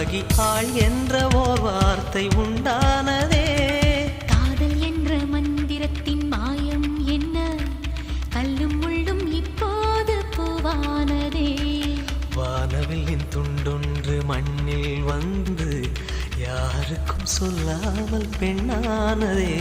பெண்ணாகி ஆள் என்ற ஓர் வார்த்தை உண்டானதே. காதல் என்ற மந்திரத்தின் மாயம் என்ன, கல்லும் முள்ளும் இப்போது பூவானதே. வானவில்லின் துண்டொன்று மண்ணில் வந்து யாருக்கும் சொல்லாமல் பெண்ணானதே.